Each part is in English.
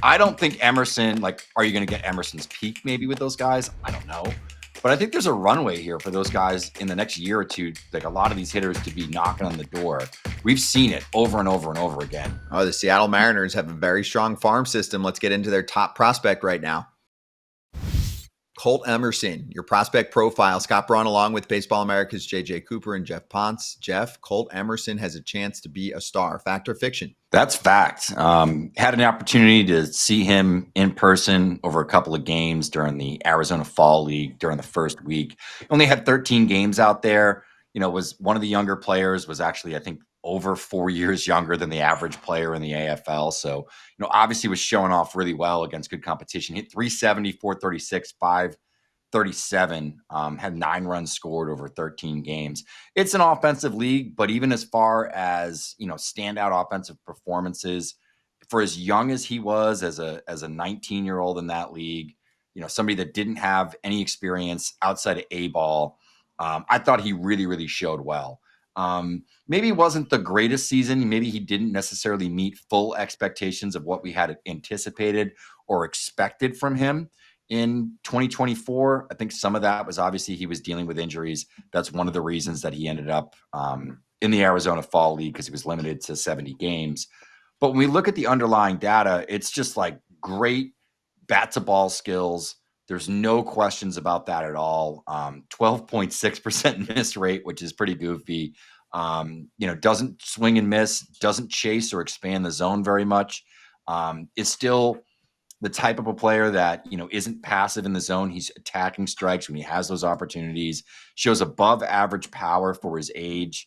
I don't think Emerson, like, are you going to get Emerson's peak maybe with those guys? I don't know. But I think there's a runway here for those guys in the next year or two, like a lot of these hitters to be knocking on the door. We've seen it over and over and over again. Oh, the Seattle Mariners have a very strong farm system. Let's get into their top prospect right now. Colt Emerson, your prospect profile. Scott Braun, along with Baseball America's JJ Cooper and Jeff Pontes. Jeff, Colt Emerson has a chance to be a star. Fact or fiction? That's fact. Had an opportunity to see him in person over a couple of games during the Arizona Fall League during the first week. Only had 13 games out there. Was one of the younger players, was actually, I think, over 4 years younger than the average player in the AFL. So, obviously was showing off really well against good competition. Hit 370, 436, 537, had 9 runs scored over 13 games. It's an offensive league, but even as far as, standout offensive performances, for as young as he was as a 19-year-old in that league, somebody that didn't have any experience outside of A-ball, I thought he really, really showed well. Maybe it wasn't the greatest season. Maybe he didn't necessarily meet full expectations of what we had anticipated or expected from him in 2024. I think some of that was obviously he was dealing with injuries. That's one of the reasons that he ended up in the Arizona Fall League, because he was limited to 70 games. But when we look at the underlying data, it's just like great bat to ball skills. There's no questions about that at all. 12.6% miss rate, which is pretty goofy. Doesn't swing and miss, doesn't chase or expand the zone very much. Is still the type of a player that, isn't passive in the zone. He's attacking strikes when he has those opportunities, shows above average power for his age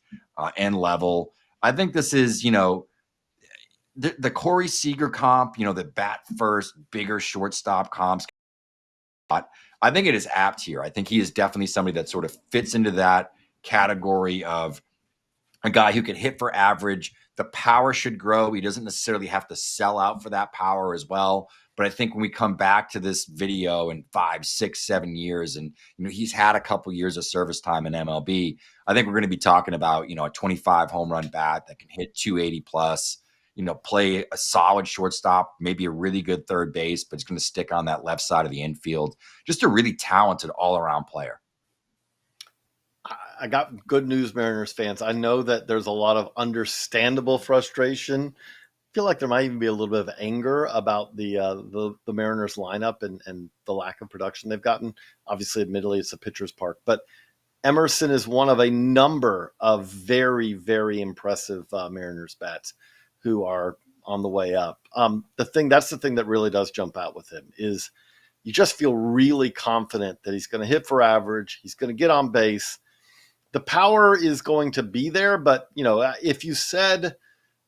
and level. I think this is, the Corey Seager comp, the bat first, bigger shortstop comps. I think it is apt here. I think he is definitely somebody that sort of fits into that category of a guy who can hit for average. The power should grow. He doesn't necessarily have to sell out for that power as well. But I think when we come back to this video in 5, 6, 7 years, and he's had a couple years of service time in MLB, I think we're going to be talking about a 25 home run bat that can hit 280 plus. Play a solid shortstop, maybe a really good third base, but he's going to stick on that left side of the infield. Just a really talented all-around player. I got good news, Mariners fans. I know that there's a lot of understandable frustration. I feel like there might even be a little bit of anger about the Mariners lineup and the lack of production they've gotten. Obviously, admittedly, it's a pitcher's park, but Emerson is one of a number of very, very impressive Mariners bats who are on the way up. That's the thing that really does jump out with him is you just feel really confident that he's going to hit for average. He's going to get on base. The power is going to be there, but if you said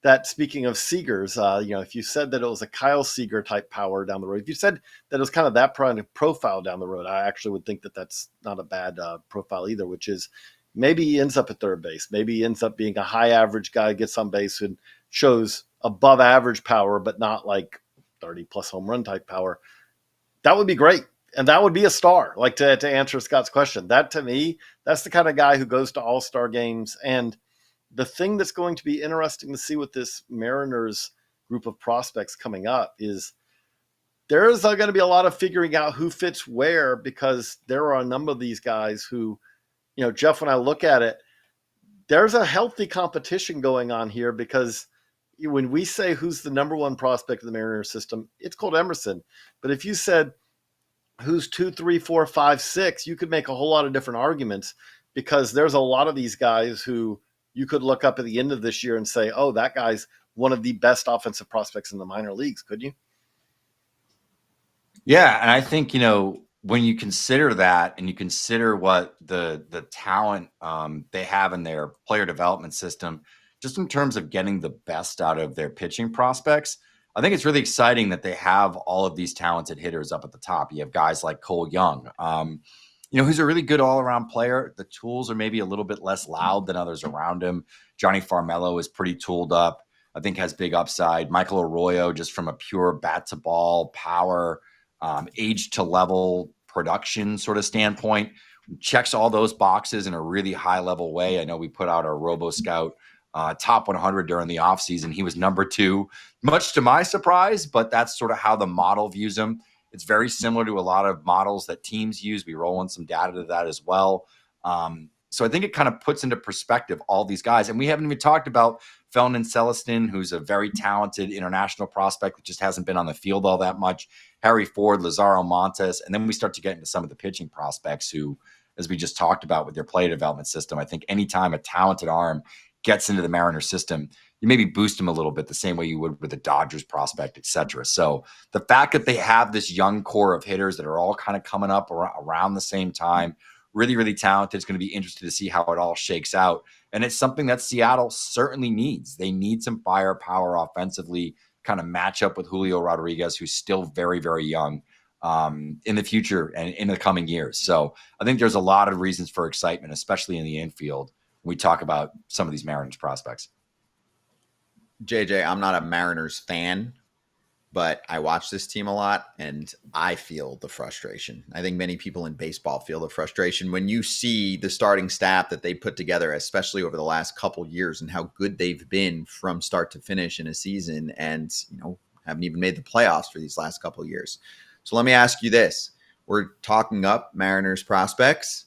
that, speaking of Seagers, if you said that it was a Kyle Seager type power down the road, if you said that it was kind of that profile down the road, I actually would think that that's not a bad profile either, which is maybe he ends up at third base. Maybe he ends up being a high average guy, gets on base and shows above average power, but not like 30 plus home run type power. That would be great. And that would be a star, like to answer Scott's question. That, to me, that's the kind of guy who goes to all-star games. And the thing that's going to be interesting to see with this Mariners group of prospects coming up is there's going to be a lot of figuring out who fits where, because there are a number of these guys who, Jeff, when I look at it, there's a healthy competition going on here, because when we say who's the number one prospect of the Mariners system, it's Colt Emerson. But if you said who's 2, 3, 4, 5, 6, you could make a whole lot of different arguments, because there's a lot of these guys who you could look up at the end of this year and say, oh, that guy's one of the best offensive prospects in the minor leagues. Could you? Yeah. And I think, when you consider that and you consider what the talent they have in their player development system, just in terms of getting the best out of their pitching prospects, I think it's really exciting that they have all of these talented hitters up at the top. You have guys like Cole Young, who's a really good all-around player. The tools are maybe a little bit less loud than others around him. Johnny Farmello is pretty tooled up. I think has big upside. Michael Arroyo, just from a pure bat to ball, power, age to level production sort of standpoint, checks all those boxes in a really high level way. I know we put out our Robo Scout top 100 during the offseason. He was number 2, much to my surprise, but that's sort of how the model views him. It's very similar to a lot of models that teams use. We roll in some data to that as well. So I think it kind of puts into perspective all these guys. And we haven't even talked about Felton Celestin, who's a very talented international prospect that just hasn't been on the field all that much. Harry Ford, Lazaro Montes. And then we start to get into some of the pitching prospects who, as we just talked about with their play development system, I think anytime a talented arm gets into the Mariners system, you maybe boost them a little bit the same way you would with a Dodgers prospect, et cetera. So the fact that they have this young core of hitters that are all kind of coming up around the same time, really, really talented. It's going to be interesting to see how it all shakes out. And it's something that Seattle certainly needs. They need some firepower offensively, kind of match up with Julio Rodriguez, who's still very, very young in the future and in the coming years. So I think there's a lot of reasons for excitement, especially in the infield, when we talk about some of these Mariners prospects. JJ, I'm not a Mariners fan, but I watch this team a lot and I feel the frustration. I think many people in baseball feel the frustration when you see the starting staff that they put together, especially over the last couple years, and how good they've been from start to finish in a season, and haven't even made the playoffs for these last couple of years. So let me ask you this. We're talking up Mariners prospects,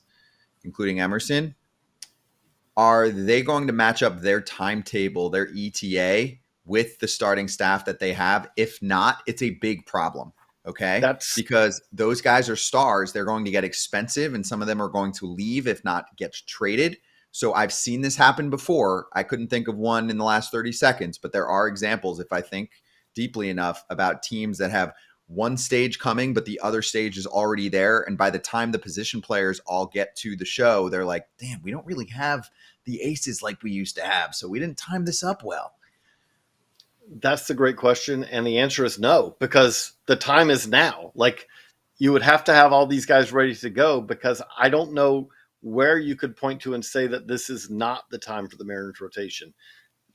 including Emerson. Are they going to match up their timetable, their ETA, with the starting staff that they have? If not, it's a big problem. Okay. Because those guys are stars. They're going to get expensive, and some of them are going to leave, if not get traded. So I've seen this happen before. I couldn't think of one in the last 30 seconds, but there are examples, if I think deeply enough, about teams that have one stage coming, but the other stage is already there. And by the time the position players all get to the show, they're like, damn, we don't really have the aces like we used to have. So we didn't time this up well. That's the great question. And the answer is no, because the time is now. Like, you would have to have all these guys ready to go, because I don't know where you could point to and say that this is not the time for the Mariners rotation.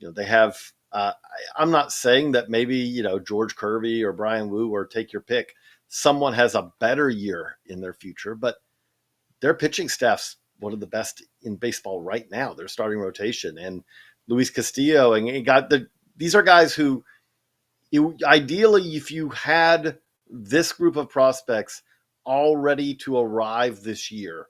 They have, I'm not saying that maybe, George Kirby or Brian Wu, or take your pick, someone has a better year in their future, but their pitching staff's one of the best in baseball right now. Their starting rotation, and Luis Castillo, and these are guys who, ideally, if you had this group of prospects all ready to arrive this year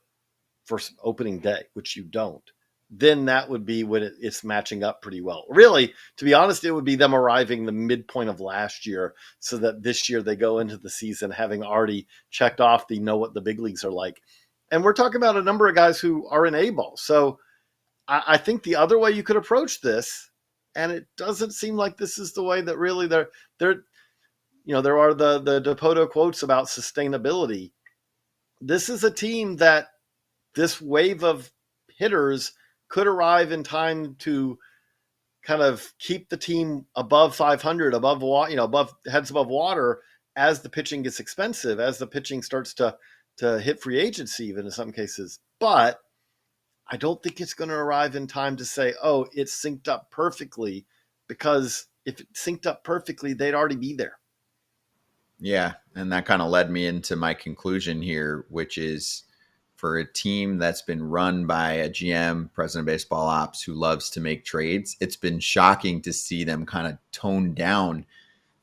for opening day, which you don't, then that would be when it's matching up pretty well. Really, to be honest, it would be them arriving the midpoint of last year, so that this year they go into the season having already checked off the know what the big leagues are like. And we're talking about a number of guys who are in A-ball. So I think the other way you could approach this, and it doesn't seem like this is the way that really there are the Dipoto quotes about sustainability. This is a team that this wave of hitters could arrive in time to kind of keep the team above 500, above heads above water, as the pitching gets expensive, as the pitching starts to hit free agency, even in some cases. But I don't think it's going to arrive in time to say, oh, it's synced up perfectly, because if it synced up perfectly, they'd already be there. Yeah. And that kind of led me into my conclusion here, which is, for a team that's been run by a GM, president of baseball ops, who loves to make trades, it's been shocking to see them kind of tone down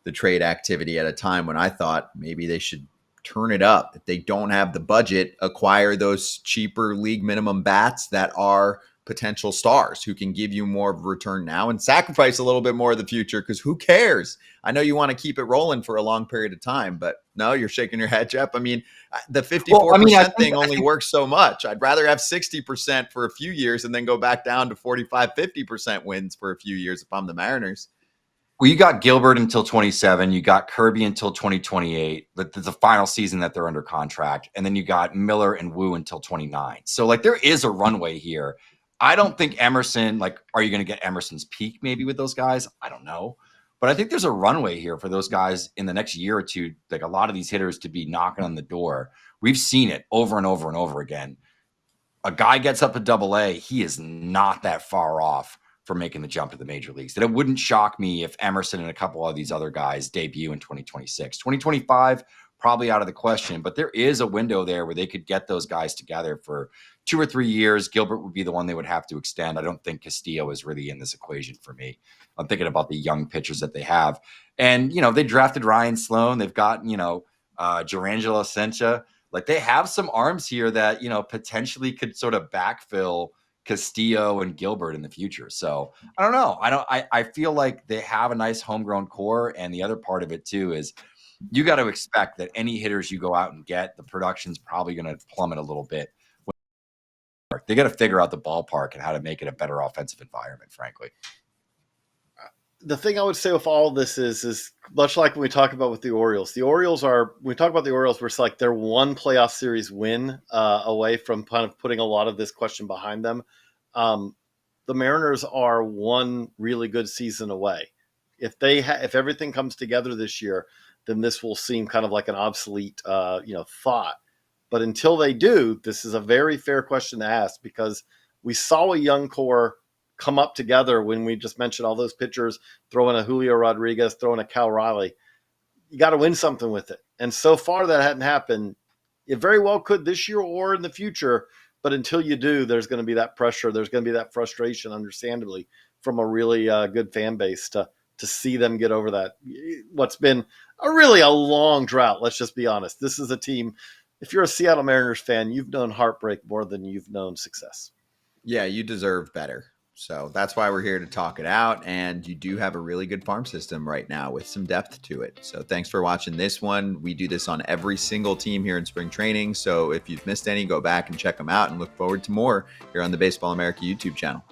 the trade activity at a time when I thought maybe they should turn it up. If they don't have the budget, acquire those cheaper league minimum bats that are potential stars who can give you more of a return now, and sacrifice a little bit more of the future, because who cares? I know you want to keep it rolling for a long period of time, but no, you're shaking your head, Jeff. I mean, the 54% thing only works so much. I'd rather have 60% for a few years and then go back down to 45, 50% wins for a few years if I'm the Mariners. Well, you got Gilbert until 27. You got Kirby until 2028. The final season that they're under contract. And then you got Miller and Wu until 29. So, there is a runway here. I don't think Emerson, are you going to get Emerson's peak maybe with those guys? I don't know. But I think there's a runway here for those guys in the next year or two, a lot of these hitters to be knocking on the door. We've seen it over and over and over again. A guy gets up to AA, he is not that far off for making the jump to the major leagues. And it wouldn't shock me if Emerson and a couple of these other guys debut in 2026. 2025, probably out of the question, but there is a window there where they could get those guys together for 2 or 3 years. Gilbert would be the one they would have to extend. I don't think Castillo is really in this equation for me. I'm thinking about the young pitchers that they have. And, they drafted Ryan Sloan. They've got, Jarangelo Sencha. Like, they have some arms here that, potentially could sort of backfill Castillo and Gilbert in the future. So I don't know. I feel like they have a nice homegrown core. And the other part of it too is you got to expect that any hitters you go out and get, the production's probably going to plummet a little bit. They got to figure out the ballpark and how to make it a better offensive environment, frankly. The thing I would say with all of this is much like when we talk about with the Orioles. The Orioles when we talk about the Orioles, we're like they're one playoff series win away from kind of putting a lot of this question behind them. The Mariners are one really good season away. If if everything comes together this year, then this will seem kind of like an obsolete thought. But until they do, this is a very fair question to ask, because we saw a young core come up together when we just mentioned all those pitchers, throwing a Julio Rodriguez, throwing a Cal Riley. You got to win something with it. And so far that hadn't happened. It very well could this year or in the future. But until you do, there's going to be that pressure. There's going to be that frustration, understandably, from a really good fan base to see them get over that. What's been a long drought. Let's just be honest. This is a team. If you're a Seattle Mariners fan, you've known heartbreak more than you've known success. Yeah, you deserve better. So that's why we're here to talk it out. And you do have a really good farm system right now with some depth to it. So thanks for watching this one. We do this on every single team here in spring training. So if you've missed any, go back and check them out, and look forward to more here on the Baseball America YouTube channel.